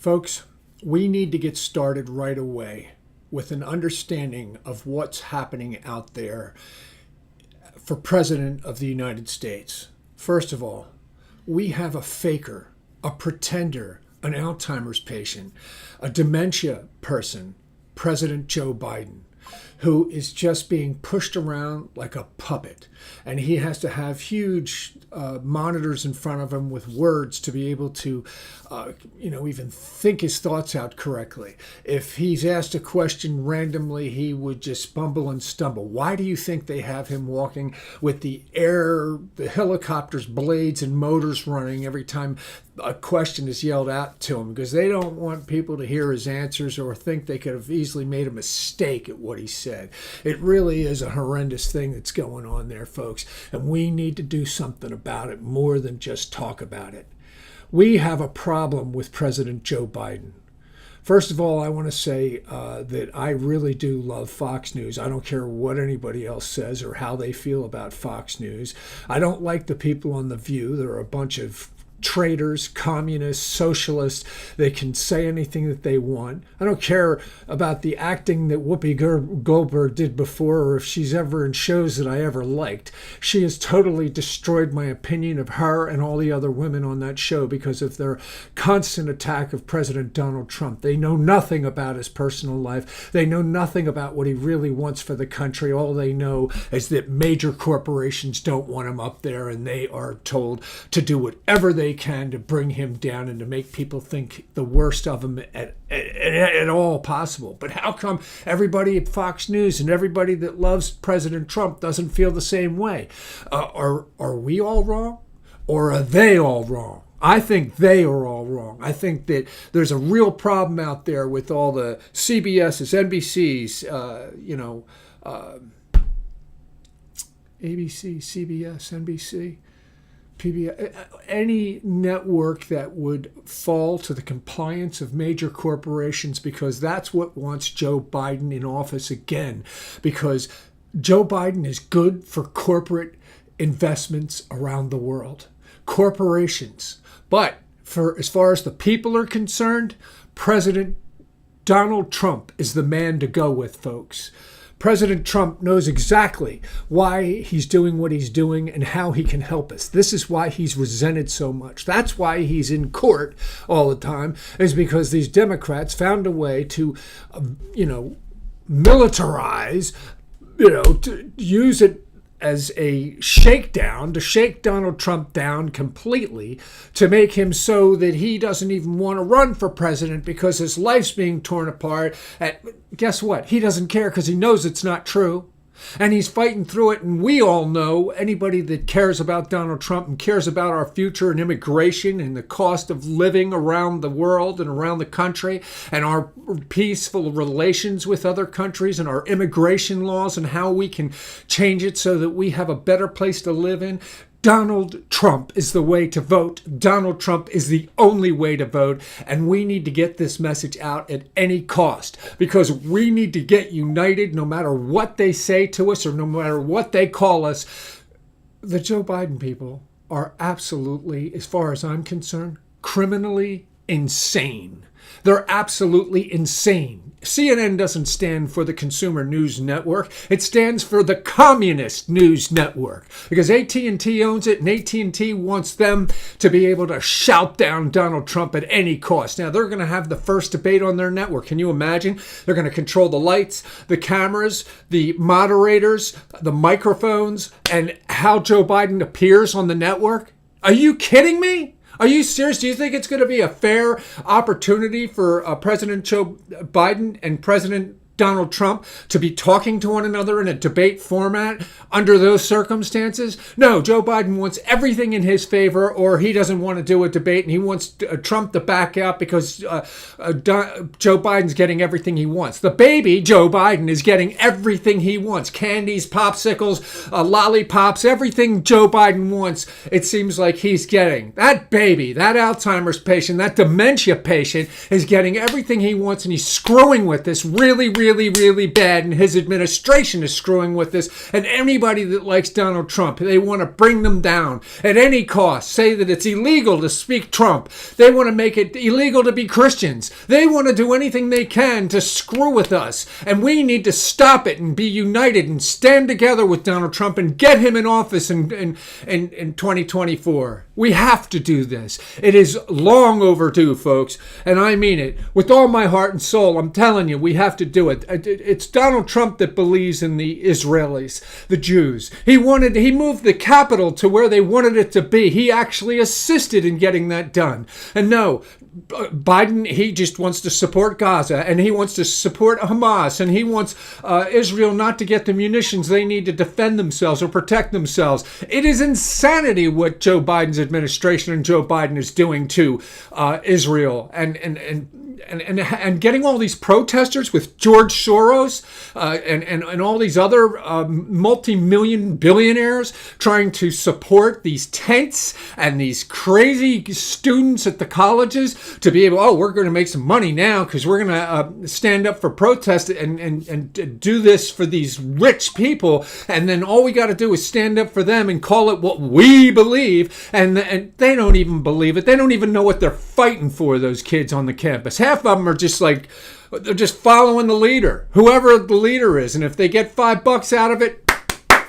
Folks, we need to get started right away with an understanding of what's happening out there for President of the United States. First of all, we have a faker, a pretender, an Alzheimer's patient, a dementia person, President Joe Biden, who is just being pushed around like a puppet. And he has to have huge monitors in front of him with words to be able to, even think his thoughts out correctly. If he's asked a question randomly, he would just bumble and stumble. Why do you think they have him walking with the helicopter's blades and motors running every time a question is yelled out to him? Because they don't want people to hear his answers or think they could have easily made a mistake at what he said. It really is a horrendous thing that's going on there, folks, and we need to do something about it more than just talk about it. We have a problem with President Joe Biden. First of all, I want to say that I really do love Fox News. I don't care what anybody else says or how they feel about Fox News. I don't like the people on The View. They're a bunch of traitors, communists, socialists. They can say anything that they want. I don't care about the acting that Whoopi Goldberg did before or if she's ever in shows that I ever liked. She has totally destroyed my opinion of her and all the other women on that show because of their constant attack of President Donald Trump. They know nothing about his personal life. They know nothing about what he really wants for the country. All they know is that major corporations don't want him up there, and they are told to do whatever they can to bring him down and to make people think the worst of him at all possible. But how come everybody at Fox News and everybody that loves President Trump doesn't feel the same way? Are we all wrong, or are they all wrong? I think they are all wrong. I think that there's a real problem out there with all the CBS's, NBC's, ABC, CBS, NBC, PBS, any network that would fall to the compliance of major corporations, because that's what wants Joe Biden in office again. Because Joe Biden is good for corporate investments around the world, corporations. But for as far as the people are concerned, President Donald Trump is the man to go with, folks. President Trump knows exactly why he's doing what he's doing and how he can help us. This is why he's resented so much. That's why he's in court all the time, is because these Democrats found a way to, militarize, to use it as a shakedown, to shake Donald Trump down completely, to make him so that he doesn't even want to run for president because his life's being torn apart. And guess what? He doesn't care because he knows it's not true. And he's fighting through it. And we all know, anybody that cares about Donald Trump and cares about our future and immigration and the cost of living around the world and around the country and our peaceful relations with other countries and our immigration laws and how we can change it so that we have a better place to live in, Donald Trump is the way to vote. Donald Trump is the only way to vote. And we need to get this message out at any cost, because we need to get united no matter what they say to us or no matter what they call us. The Joe Biden people are absolutely, as far as I'm concerned, criminally insane. They're absolutely insane. CNN doesn't stand for the Consumer News Network. It stands for the Communist News Network, because AT&T owns it, and AT&T wants them to be able to shout down Donald Trump at any cost. Now, they're going to have the first debate on their network. Can you imagine? They're going to control the lights, the cameras, the moderators, the microphones, and how Joe Biden appears on the network. Are you kidding me? Are you serious? Do you think it's going to be a fair opportunity for President Joe Biden and President Donald Trump to be talking to one another in a debate format under those circumstances? No, Joe Biden wants everything in his favor, or he doesn't want to do a debate, and he wants Trump to back out because Joe Biden's getting everything he wants. The baby, Joe Biden, is getting everything he wants. Candies, popsicles, lollipops, everything Joe Biden wants, it seems like he's getting. That baby, that Alzheimer's patient, that dementia patient is getting everything he wants, and he's screwing with this really really, really bad, and his administration is screwing with this. And anybody that likes Donald Trump, they want to bring them down at any cost, say that it's illegal to speak Trump. They want to make it illegal to be Christians. They want to do anything they can to screw with us. And we need to stop it and be united and stand together with Donald Trump and get him in office in 2024. We have to do this. It is long overdue, folks, and I mean it. With all my heart and soul, I'm telling you, we have to do it. It's Donald Trump that believes in the Israelis, the Jews. He moved the capital to where they wanted it to be. He actually assisted in getting that done. And no, Biden, he just wants to support Gaza, and he wants to support Hamas, and he wants Israel not to get the munitions they need to defend themselves or protect themselves. It is insanity what Joe Biden's administration and Joe Biden is doing to Israel and getting all these protesters with George Soros and all these other multi-million billionaires trying to support these tents and these crazy students at the colleges to be able, we're going to make some money now because we're going to stand up for protest and do this for these rich people. And then all we got to do is stand up for them and call it what we believe. And they don't even believe it. They don't even know what they're fighting for, those kids on the campus. Half of them are just like, they're just following the leader, whoever the leader is. And if they get $5 out of it,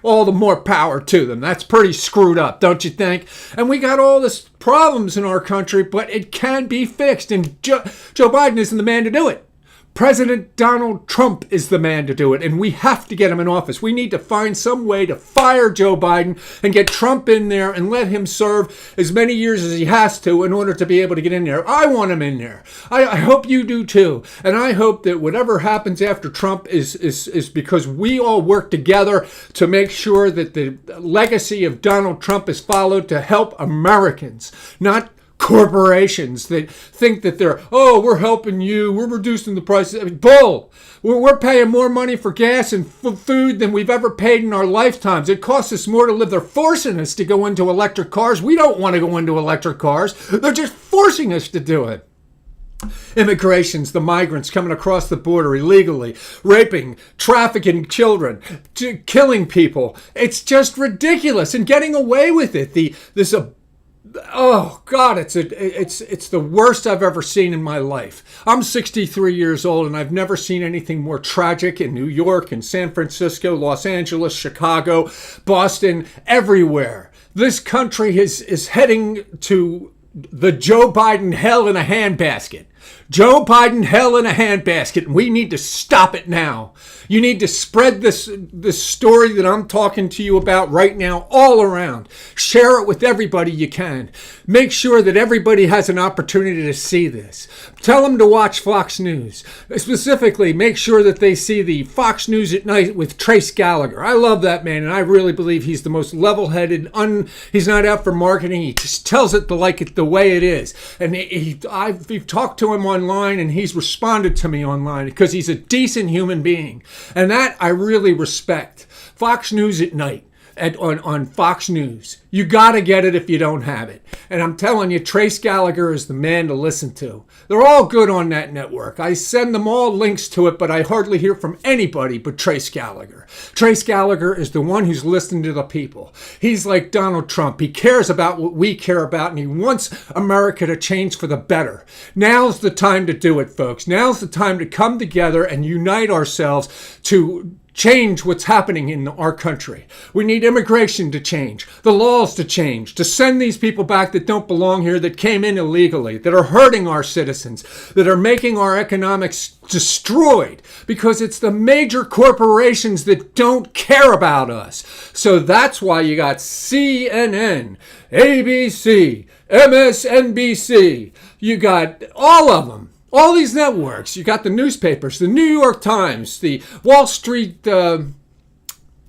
all the more power to them. That's pretty screwed up, don't you think? And we got all this problems in our country, but it can be fixed. And Joe Biden isn't the man to do it. President Donald Trump is the man to do it, and we have to get him in office. We need to find some way to fire Joe Biden and get Trump in there and let him serve as many years as he has to in order to be able to get in there. I want him in there. I hope you do too. And I hope that whatever happens after Trump is because we all work together to make sure that the legacy of Donald Trump is followed to help Americans, not corporations that think that we're helping you, we're reducing the prices. I mean, bull. We're paying more money for gas and food than we've ever paid in our lifetimes. It costs us more to live. They're forcing us to go into electric cars. We don't want to go into electric cars. They're just forcing us to do it. Immigrations, the migrants coming across the border illegally, raping, trafficking children, killing people. It's just ridiculous, and getting away with it. Oh God, it's the worst I've ever seen in my life. I'm 63 years old and I've never seen anything more tragic in New York and San Francisco, Los Angeles, Chicago, Boston, everywhere. This country is heading to the Joe Biden hell in a handbasket. Joe Biden hell in a handbasket, and we need to stop it now. You need to spread this story that I'm talking to you about right now all around. Share it with everybody you can. Make sure that everybody has an opportunity to see this. Tell them to watch Fox News. Specifically, make sure that they see the Fox News at Night with Trace Gallagher. I love that man, and I really believe he's the most level-headed. He's not out for marketing. He just tells it the way it is. And I've talked to him online, and he's responded to me online because he's a decent human being. And that I really respect. Fox News at Night on Fox News. You got to get it if you don't have it. And I'm telling you, Trace Gallagher is the man to listen to. They're all good on that network. I send them all links to it, but I hardly hear from anybody but Trace Gallagher. Trace Gallagher is the one who's listening to the people. He's like Donald Trump. He cares about what we care about, and he wants America to change for the better. Now's the time to do it, folks. Now's the time to come together and unite ourselves to change what's happening in our country. We need immigration to change, the laws to change, to send these people back that don't belong here, that came in illegally, that are hurting our citizens, that are making our economics destroyed, because it's the major corporations that don't care about us. So that's why you got CNN, ABC, MSNBC, you got all of them. All these networks, you got the newspapers, the New York Times, the Wall Street, Journal.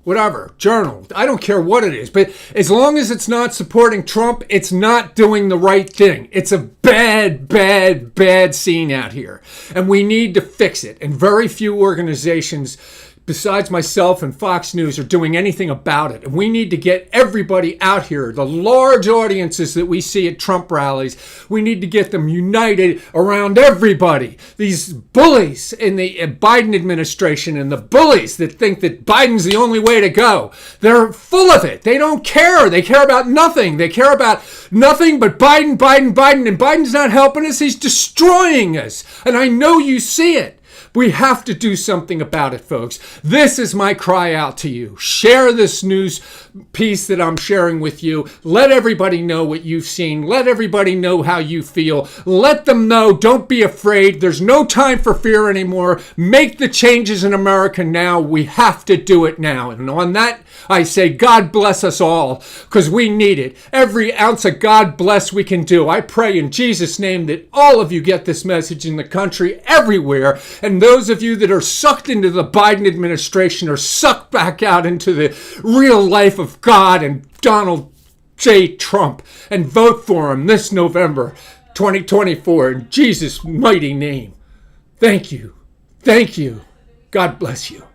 I don't care what it is, but as long as it's not supporting Trump, it's not doing the right thing. It's a bad, bad, bad scene out here, and we need to fix it. And very few organizations besides myself and Fox News, are doing anything about it. And we need to get everybody out here, the large audiences that we see at Trump rallies. We need to get them united around everybody. These bullies in the Biden administration and the bullies that think that Biden's the only way to go. They're full of it. They don't care. They care about nothing. They care about nothing but Biden, Biden, Biden. And Biden's not helping us. He's destroying us. And I know you see it. We have to do something about it, folks. This is my cry out to you. Share this news piece that I'm sharing with you. Let everybody know what you've seen. Let everybody know how you feel. Let them know. Don't be afraid. There's no time for fear anymore. Make the changes in America now. We have to do it now. And on that, I say, God bless us all, because we need it. Every ounce of God bless we can do. I pray in Jesus' name that all of you get this message in the country, everywhere. And those of you that are sucked into the Biden administration are sucked back out into the real life of God and Donald J. Trump, and vote for him this November 2024 in Jesus' mighty name. Thank you. Thank you. God bless you.